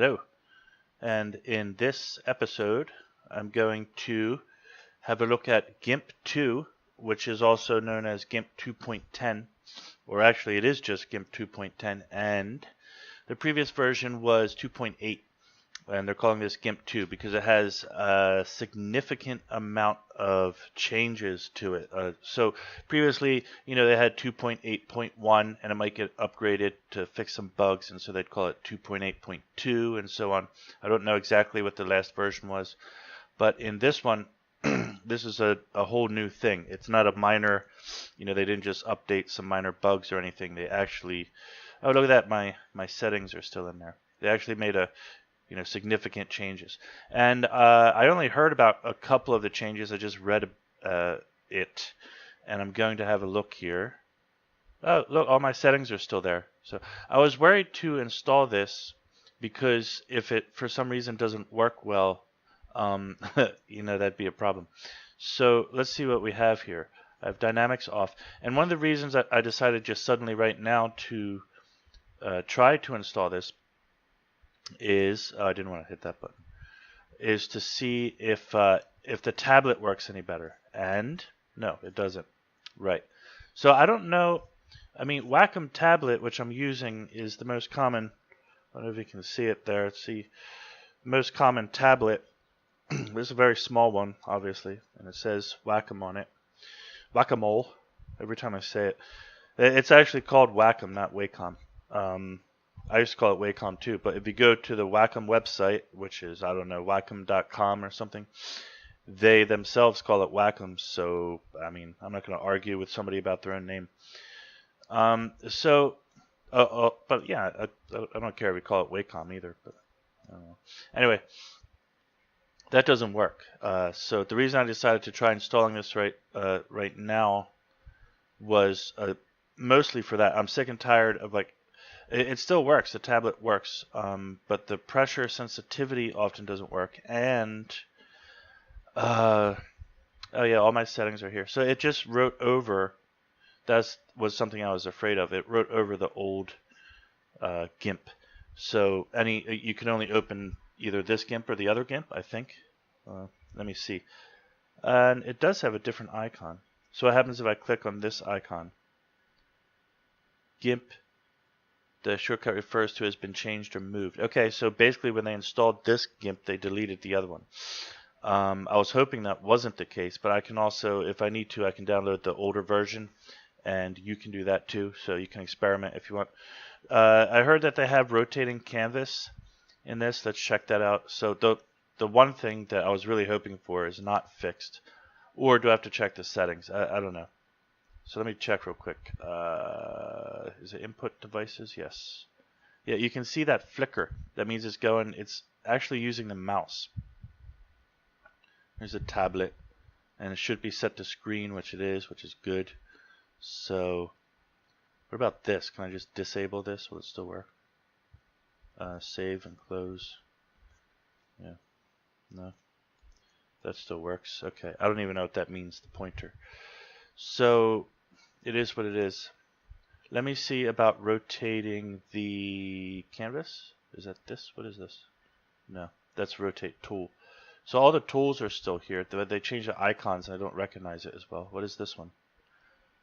Hello, and in this episode I'm going to have a look at GIMP 2, which is also known as GIMP 2.10, or actually it is just GIMP 2.10, and the previous version was 2.8, and they're calling this GIMP 2 because it has a significant amount of changes to it. So previously, they had 2.8.1, and it might get upgraded to fix some bugs, and so they'd call it 2.8.2 and so on. I don't know exactly what the last version was, but in this one, this is a whole new thing. It's not a minor, they didn't just update some minor bugs or anything. They actually, oh, look at that, my settings are still in there. They actually made significant changes. And I only heard about a couple of the changes. I just read it, and I'm going to have a look here. Oh, look, all my settings are still there. So I was worried to install this because if it for some reason doesn't work well, that'd be a problem. So let's see what we have here. I have dynamics off, and one of the reasons that I decided just suddenly right now to try to install this is I didn't want to hit that button. Is to see if the tablet works any better, and no, it doesn't. Right. So I don't know. I mean, Wacom tablet, which I'm using, is the most common. I don't know if you can see it there. Let's see, most common tablet. This is a very small one, obviously, and it says Wacom on it. Whack-a-mole. Every time I say it, it's actually called Wacom, not Wacom. I used to call it Wacom too, but if you go to the Wacom website, which is, I don't know, Wacom.com or something, they themselves call it Wacom, so, I mean, I'm not going to argue with somebody about their own name. But yeah, I don't care if we call it Wacom either, but I don't know. Anyway, that doesn't work. So the reason I decided to try installing this right now was mostly for that. I'm sick and tired of it still works. The tablet works, but the pressure sensitivity often doesn't work. And oh yeah, all my settings are here. So it just wrote over. That was something I was afraid of. It wrote over the old GIMP. So you can only open either this GIMP or the other GIMP, I think. Let me see. And it does have a different icon. So what happens if I click on this icon? GIMP. The shortcut refers to has been changed or moved. Okay, so basically when they installed this GIMP, they deleted the other one. I was hoping that wasn't the case, but I can also, if I need to, I can download the older version, and you can do that too, so you can experiment if you want. I heard that they have rotating canvas in this. Let's check that out. So the one thing that I was really hoping for is not fixed. Or do I have to check the settings? I don't know. So let me check real quick. Is it input devices? Yes. Yeah, you can see that flicker. That means it's actually using the mouse. There's a tablet, and it should be set to screen, which it is, which is good. So, what about this? Can I just disable this? Will it still work? Save and close. Yeah. No. That still works. Okay. I don't even know what that means, the pointer. So, it is what it is. Let me see about rotating the canvas. Is that this? What is this? No, that's rotate tool. So all the tools are still here. They changed the icons and I don't recognize it as well. What is this one?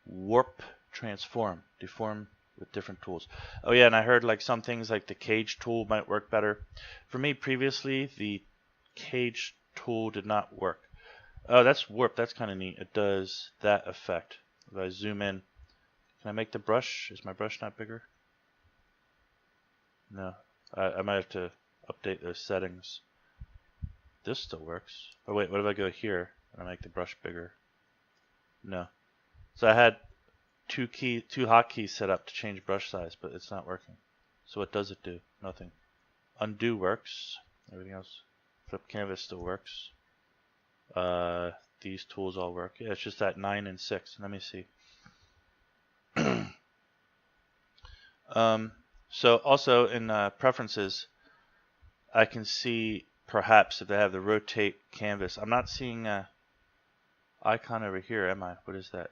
Warp, transform, deform with different tools. Oh yeah, and I heard some things like the cage tool might work better. For me previously, the cage tool did not work. Oh, that's warp. That's kind of neat. It does that effect. If I zoom in, can I make the brush? Is my brush not bigger? No. I might have to update those settings. This still works. Oh wait, what if I go here and I make the brush bigger? No. So I had two hotkeys set up to change brush size, but it's not working. So what does it do? Nothing. Undo works. Everything else. Flip canvas still works. These tools all work. Yeah, it's just that 9 and 6. Let me see. So also in preferences, I can see perhaps if they have the rotate canvas. I'm not seeing a icon over here, am I? What is that?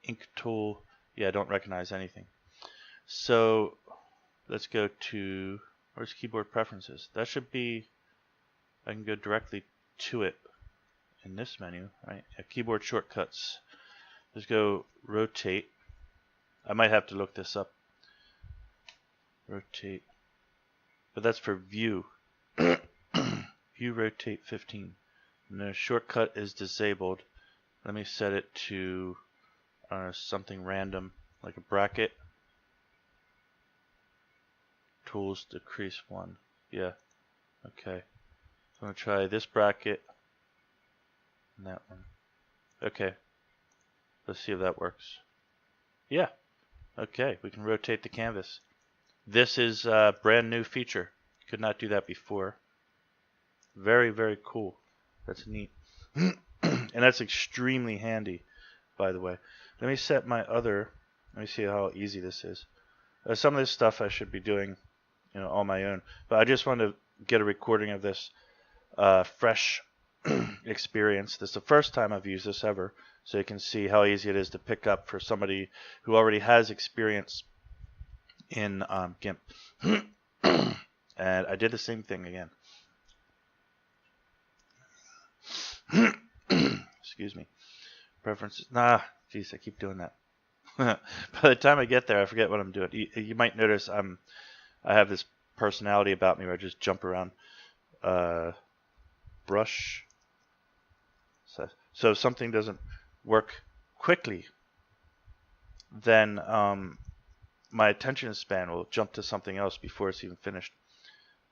Ink tool. Yeah, I don't recognize anything. So let's go to Where's keyboard preferences? That should be, I can go directly to it in this menu, right? Yeah, keyboard shortcuts. Let's go rotate. I might have to look this up. Rotate. But that's for view. View rotate 15. And the shortcut is disabled. Let me set it to something random, like a bracket. Tools decrease 1. Yeah. Okay. So I'm going to try this bracket and that one. Okay. Let's see if that works. Yeah. Okay. We can rotate the canvas. This is a brand new feature. Could not do that before. Very, very cool. That's neat. And that's extremely handy, by the way. Let me set my other. Let me see how easy this is. Some of this stuff I should be doing, on my own. But I just want to get a recording of this fresh experience. This is the first time I've used this ever, so you can see how easy it is to pick up for somebody who already has experience in GIMP. And I did the same thing again. Excuse me. Preferences. Geez, I keep doing that. By the time I get there, I forget what I'm doing. You might notice I have this personality about me where I just jump around. Brush. So if something doesn't work quickly, then my attention span will jump to something else before it's even finished.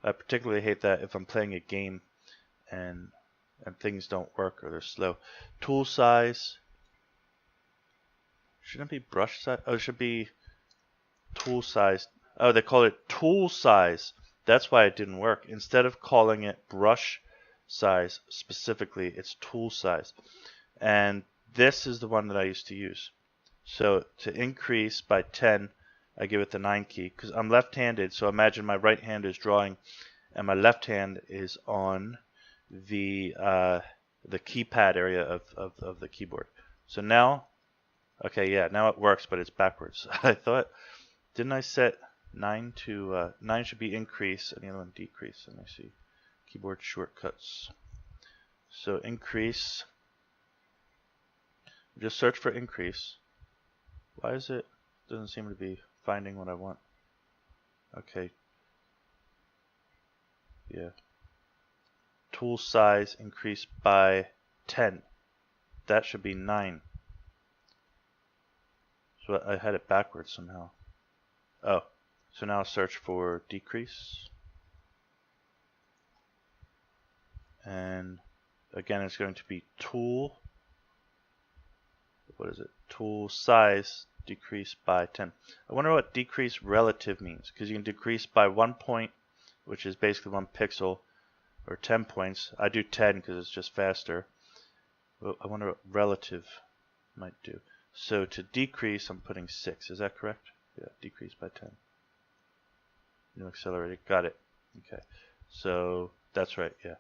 I particularly hate that if I'm playing a game and things don't work or they're slow. Tool size. Shouldn't it be brush size? Oh, it should be tool size. Oh, they call it tool size. That's why it didn't work. Instead of calling it brush size specifically, it's tool size. And this is the one that I used to use. So to increase by 10, I give it the 9 key because I'm left-handed. So imagine my right hand is drawing and my left hand is on the keypad area of the keyboard. So now, okay, yeah, now it works, but it's backwards. I thought, didn't I set 9 to 9 should be increase and the other one decrease? Let me see, keyboard shortcuts. So increase. Just search for increase. Why is it doesn't seem to be finding what I want? Okay. Yeah. Tool size increase by 10. That should be 9. So I had it backwards somehow. Oh, so now search for decrease. And again, it's going to be tool. What is it? Tool size decrease by 10. I wonder what decrease relative means, because you can decrease by 1 point, which is basically 1 pixel, or 10 points. I do 10 because it's just faster. Well, I wonder what relative might do. So to decrease, I'm putting 6. Is that correct? Yeah, decrease by 10. New accelerator. Got it. Okay. So that's right. Yeah.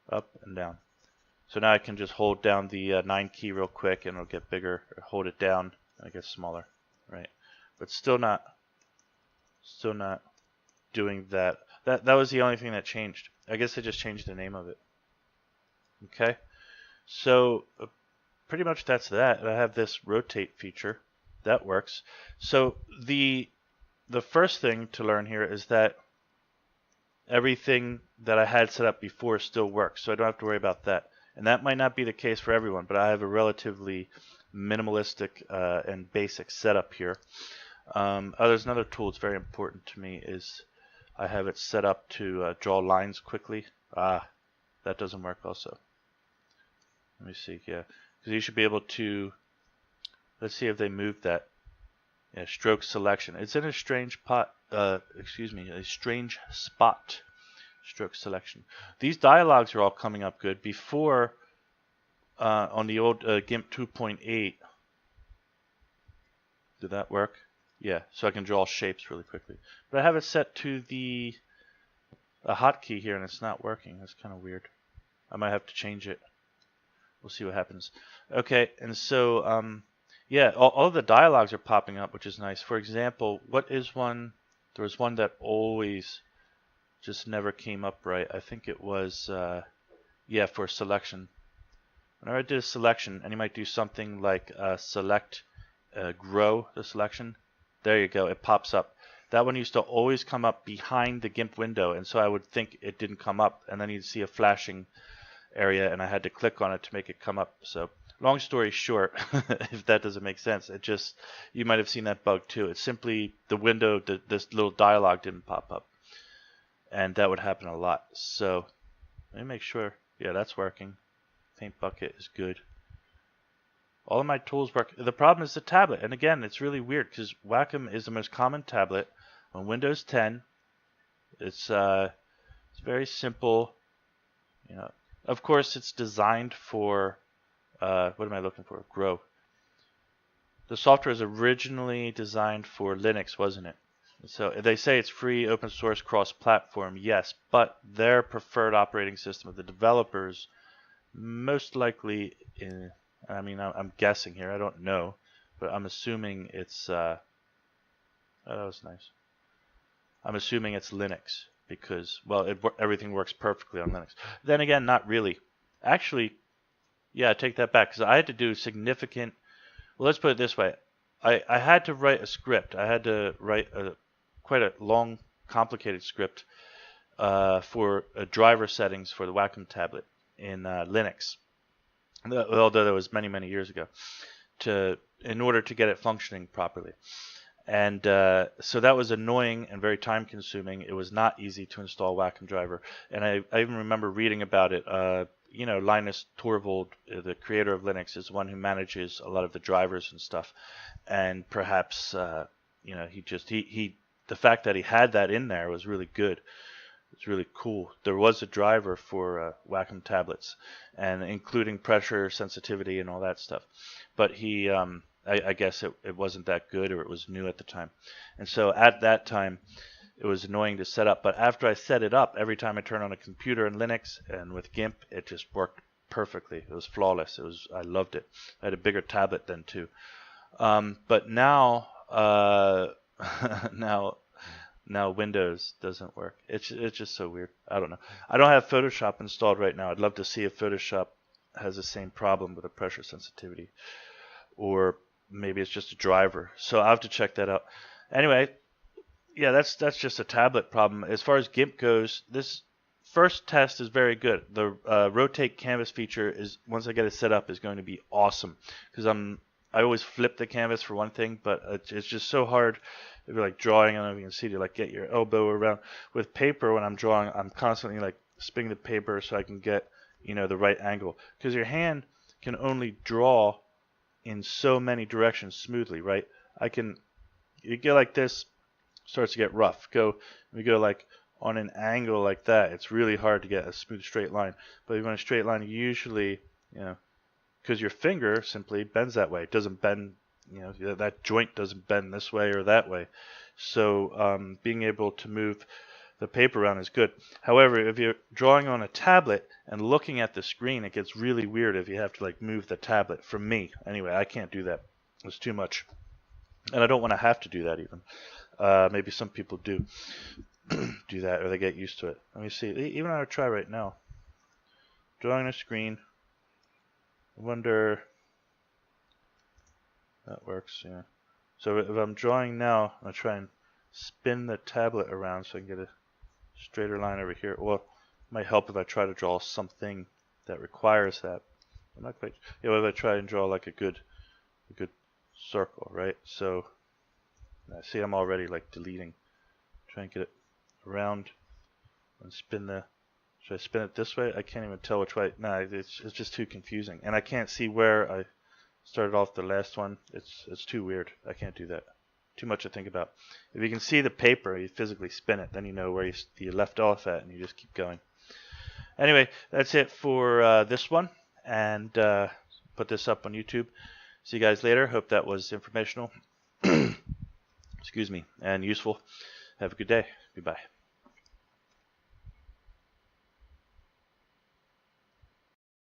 Up and down. So now I can just hold down the 9 key real quick and it'll get bigger. Or hold it down and it gets smaller. Right. But still not doing that. That was the only thing that changed. I guess I just changed the name of it. Okay. So pretty much that's that. I have this rotate feature. That works. So the first thing to learn here is that everything that I had set up before still works. So I don't have to worry about that. And that might not be the case for everyone, but I have a relatively minimalistic and basic setup here. There's another tool that's very important to me is I have it set up to draw lines quickly. That doesn't work also. Let me see, yeah. Because you should be able to, let's see if they moved that. Yeah, stroke selection. It's in a strange a strange spot. Stroke selection. These dialogues are all coming up good. Before, on the old GIMP 2.8, did that work? Yeah, so I can draw shapes really quickly. But I have it set to a hotkey here, and it's not working. That's kind of weird. I might have to change it. We'll see what happens. Okay, and so yeah, all the dialogues are popping up, which is nice. For example, what is one? There was one that always just never came up right. I think it was, yeah, for selection. Whenever I did a selection, and you might do something like select, grow the selection. There you go, it pops up. That one used to always come up behind the GIMP window, and so I would think it didn't come up, and then you'd see a flashing area, and I had to click on it to make it come up. So long story short, if that doesn't make sense, it just, you might have seen that bug too. It's simply the window, this little dialog didn't pop up, and that would happen a lot. So let me make sure. Yeah, that's working. Paint bucket is good. All of my tools work. The problem is the tablet, and again, it's really weird because Wacom is the most common tablet on Windows 10. It's very simple. You know, of course, it's designed for what am I looking for? Grow. The software is originally designed for Linux, wasn't it? So they say it's free, open source, cross-platform. Yes, but their preferred operating system of the developers, most likely, I mean, I'm guessing here. I don't know, but I'm assuming it's. Oh, that was nice. I'm assuming it's Linux because, well, everything works perfectly on Linux. Then again, not really. Actually, yeah, I take that back because I had to do significant. Well, let's put it this way. I had to write a script. I had to write quite a long, complicated script for driver settings for the Wacom tablet in Linux. Although that was many, many years ago, in order to get it functioning properly. And so that was annoying and very time consuming. It was not easy to install Wacom driver. And I even remember reading about it. You know, Linus Torvald, the creator of Linux, is the one who manages a lot of the drivers and stuff. And perhaps, you know, the fact that he had that in there was really good. It's really cool. There was a driver for Wacom tablets, and including pressure sensitivity and all that stuff. But he, I guess it wasn't that good, or it was new at the time. And so at that time, it was annoying to set up. But after I set it up, every time I turned on a computer in Linux and with GIMP, it just worked perfectly. It was flawless. I loved it. I had a bigger tablet then too. But now, now Windows doesn't work. It's just so weird. I don't know. I don't have Photoshop installed right now. I'd love to see if Photoshop has the same problem with the pressure sensitivity, or maybe it's just a driver. So I'll have to check that out. Anyway, yeah, that's just a tablet problem. As far as GIMP goes, this first test is very good. The rotate canvas feature is, once I get it set up, is going to be awesome because I always flip the canvas for one thing, but it's just so hard. If you're like drawing, I don't know if you can see, to like get your elbow around. With paper, when I'm drawing, I'm constantly like spinning the paper so I can get, you know, the right angle. Because your hand can only draw in so many directions smoothly, right? You get like this, starts to get rough. We go like on an angle like that, it's really hard to get a smooth straight line. But if you want a straight line, usually, you know, because your finger simply bends that way. It doesn't bend, you know, that joint doesn't bend this way or that way. So being able to move the paper around is good. However, if you're drawing on a tablet and looking at the screen, it gets really weird if you have to like move the tablet. For me, anyway, I can't do that. It's too much. And I don't want to have to do that even. Maybe some people do do that, or they get used to it. Let me see. Even I would try right now. Drawing a screen. I wonder. That works, yeah. So if I'm drawing now, I'll try and spin the tablet around so I can get a straighter line over here. Well, it might help if I try to draw something that requires that. I'm not quite. Yeah, well, if I try and draw like a good circle, right? So I see I'm already like deleting. Try and get it around and spin the. Should I spin it this way? I can't even tell which way. Nah, it's just too confusing, and I can't see where I started off the last one. It's too weird. I can't do that. Too much to think about. If you can see the paper, you physically spin it, then you know where you left off at, and you just keep going. Anyway, that's it for this one, and put this up on YouTube. See you guys later. Hope that was informational. Excuse me, and useful. Have a good day. Goodbye.